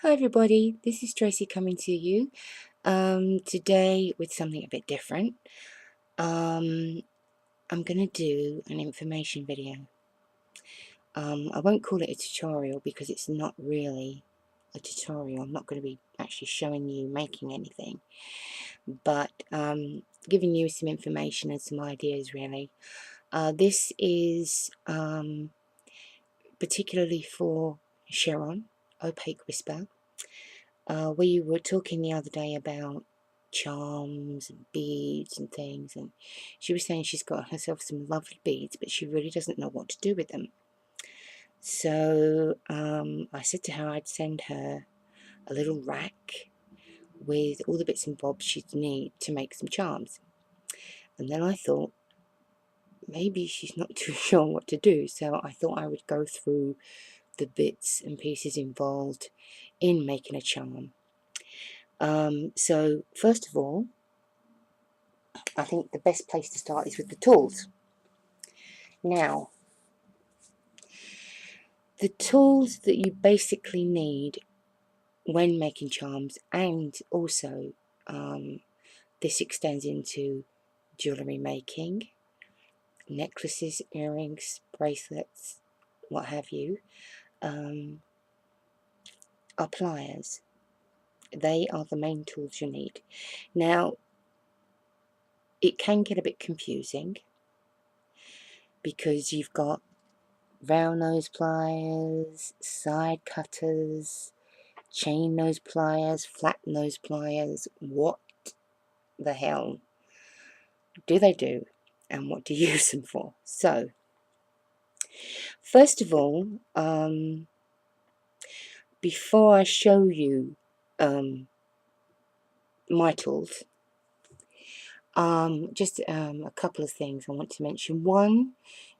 Hi everybody, this is Tracy coming to you today with something a bit different. I'm going to do an information video. I won't call it a tutorial because it's not really a tutorial. I'm not going to be actually showing you making anything, but giving you some information and some ideas really. This is particularly for Sharon, Opaque Whisper. We were talking the other day about charms and beads and things, and she was saying she's got herself some lovely beads, but she really doesn't know what to do with them. So I said to her I'd send her a little rack with all the bits and bobs she'd need to make some charms. And then I thought maybe she's not too sure what to do, so I thought I would go through the bits and pieces involved in making a charm. So first of all, I think the best place to start is with the tools. Now, the tools that you basically need when making charms, and also this extends into jewellery making, necklaces, earrings, bracelets, what have you, are pliers. They are the main tools you need. Now, it can get a bit confusing because you've got round nose pliers, side cutters, chain nose pliers, flat nose pliers. What the hell do they do, and what do you use them for? So first of all, before I show you my tools, just a couple of things I want to mention. One,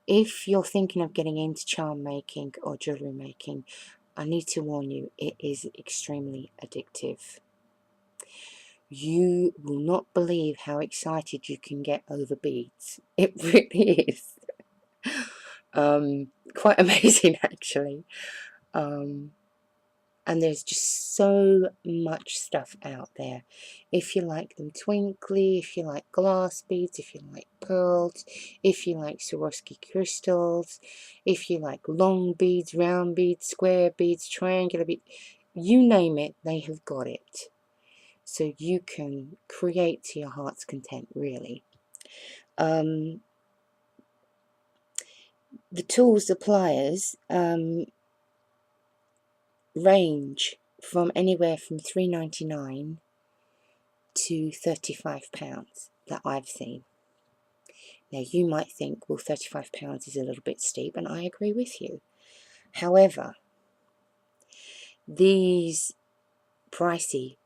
if you're thinking of getting into charm making or jewellery making, I need to warn you, it is extremely addictive. You will not believe how excited you can get over beads. It really is quite amazing actually. And there's just so much stuff out there. If you like them twinkly, if you like glass beads, if you like pearls, if you like Swarovski crystals, if you like long beads, round beads, square beads, triangular beads, you name it, they have got it. So you can create to your heart's content, really. The tools, the pliers, range from anywhere from £3.99 to £35 that I've seen. Now you might think, well, £35 is a little bit steep, and I agree with you. However, these pricey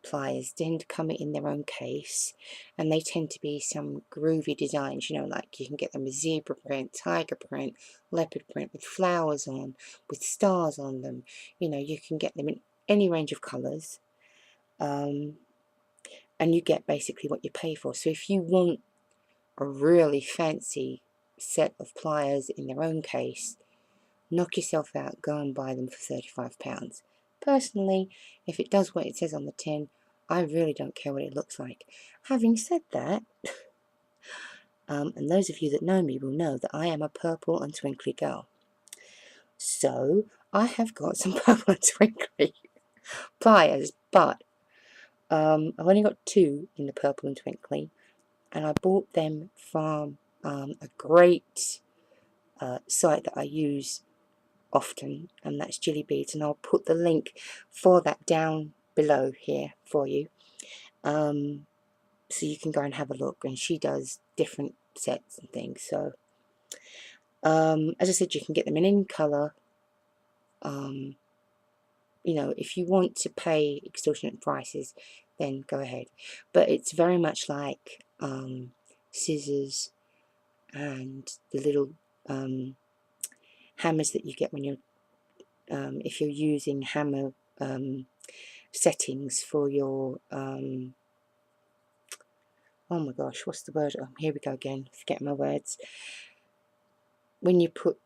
pliers tend to come in their own case, and they tend to be some groovy designs, you know, like you can get them with zebra print, tiger print, leopard print, with flowers on, with stars on them. You know, you can get them in any range of colours, and you get basically what you pay for. So if you want a really fancy set of pliers in their own case, knock yourself out, go and buy them for £35. Personally, if it does what it says on the tin, I really don't care what it looks like. Having said that, and those of you that know me will know that I am a purple and twinkly girl. So I have got some purple and twinkly pliers, but I've only got two in the purple and twinkly, and I bought them from a great site that I use often, and that's Jilly Beads, and I'll put the link for that down below here for you, so you can go and have a look. And she does different sets and things. So as I said, you can get them in any colour. You know, if you want to pay extortionate prices, then go ahead, but it's very much like scissors and the little hammers that you get when you're if you're using hammer settings for your oh my gosh, what's the word? Oh, here we go again, forgetting my words. When you put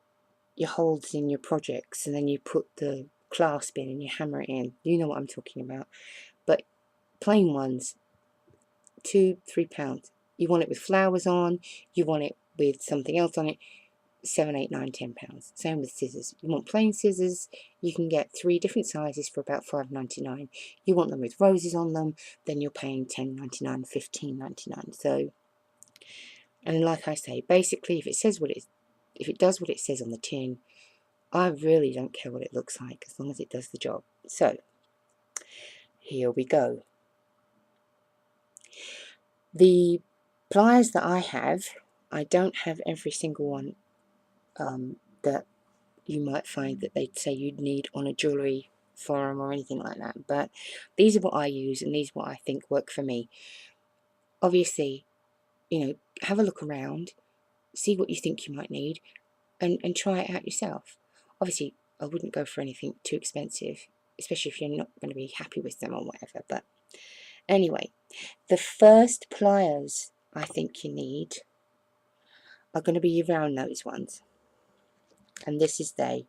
your holds in your projects and then you put the clasp in and you hammer it in. You know what I'm talking about. But plain ones, £2–3. You want it with flowers on, you want it with something else on it, £7–8–9–10. Same with scissors. You want plain scissors, you can get 3 different sizes for about £5.99. You want them with roses on them, then you're paying £10.99, £15.99. So, and like I say, basically, if it does what it says on the tin, I really don't care what it looks like as long as it does the job. So, here we go. The pliers that I have, I don't have every single one that you might find that they'd say you'd need on a jewellery forum or anything like that, but these are what I use and these are what I think work for me. Obviously, you know, have a look around, see what you think you might need, and try it out yourself. Obviously, I wouldn't go for anything too expensive, especially if you're not going to be happy with them or whatever. But anyway, the first pliers I think you need are going to be your round nose ones, and this is they.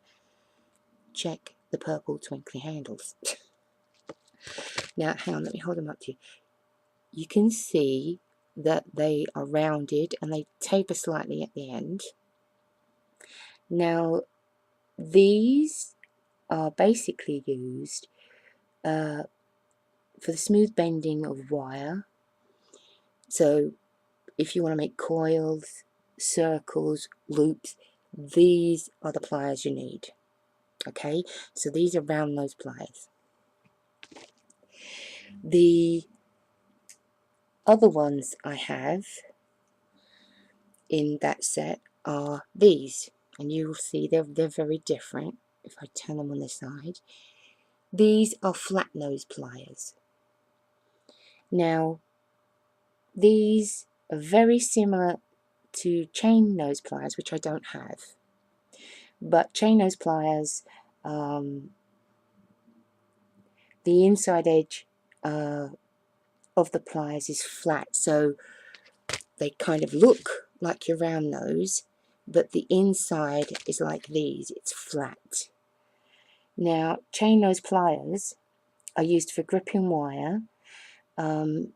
Check the purple twinkly handles. Now, hang on, let me hold them up to you. You can see that they are rounded and they taper slightly at the end. Now, these are basically used for the smooth bending of wire. So, if you want to make coils, circles, loops, these are the pliers you need. Okay, so these are round nose pliers. The other ones I have in that set are these, and you will see they're very different if I turn them on the side. These are flat nose pliers. Now, these are very similar to chain nose pliers, which I don't have. But chain nose pliers, the inside edge of the pliers is flat, so they kind of look like your round nose, but the inside is like these, it's flat. Now, chain nose pliers are used for gripping wire, and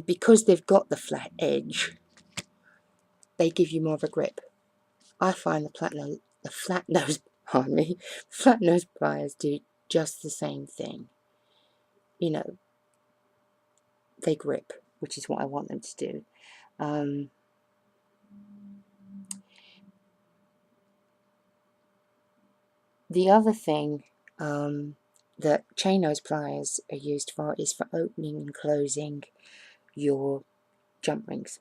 because they've got the flat edge, they give you more of a grip. I find the flat nose pliers do just the same thing. You know, they grip, which is what I want them to do. The other thing that chain nose pliers are used for is for opening and closing your jump rings.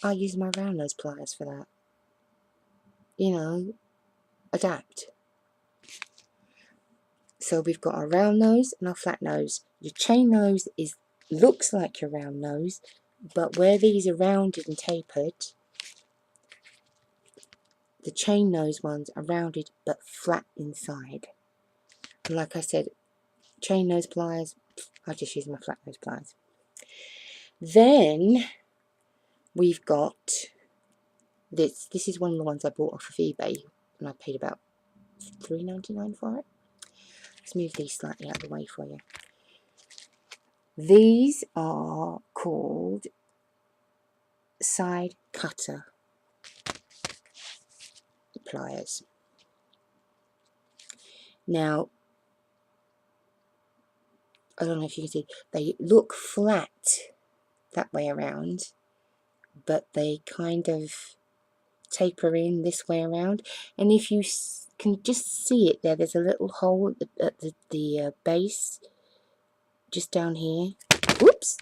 I use my round nose pliers for that. You know, adapt. So we've got our round nose and our flat nose. Your chain nose looks like your round nose, but where these are rounded and tapered, the chain nose ones are rounded but flat inside. And like I said, chain nose pliers, I just use my flat nose pliers. Then we've got this. This is one of the ones I bought off of eBay, and I paid about $3.99 for it. Let's move these slightly out of the way for you. These are called side cutter pliers. Now, I don't know if you can see, they look flat that way around, but they kind of taper in this way around, and if you can just see it there's a little hole at the base, just down here. Whoops!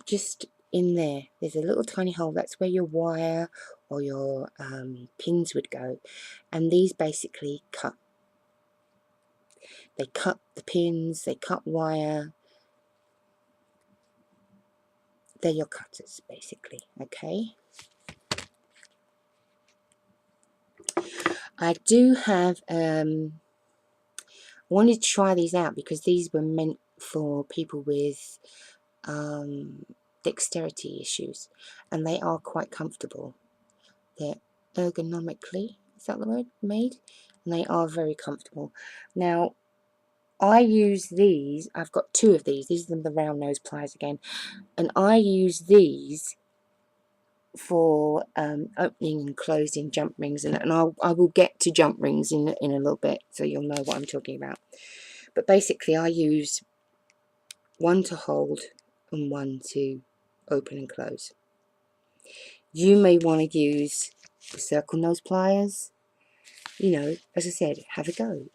Just in there's a little tiny hole. That's where your wire or your pins would go, and these basically cut. They cut the pins, they cut wire. They're your cutters, basically. Okay. I do have wanted to try these out because these were meant for people with dexterity issues, and they are quite comfortable. They're ergonomically, is that the word, made, and they are very comfortable. Now I use these, I've got two of these are the round nose pliers again, and I use these for opening and closing jump rings, and I will get to jump rings in a little bit, so you'll know what I'm talking about. But basically I use one to hold and one to open and close. You may want to use the circle nose pliers. You know, as I said, have a go.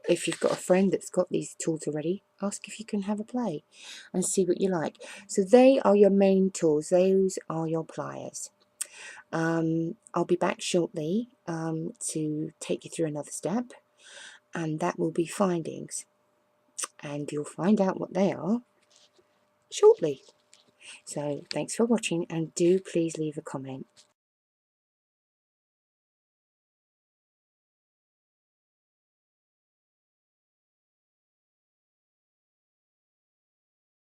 If you've got a friend that's got these tools already, ask if you can have a play and see what you like. So they are your main tools. Those are your pliers. I'll be back shortly to take you through another step, and that will be findings, and you'll find out what they are shortly. So thanks for watching, and do please leave a comment.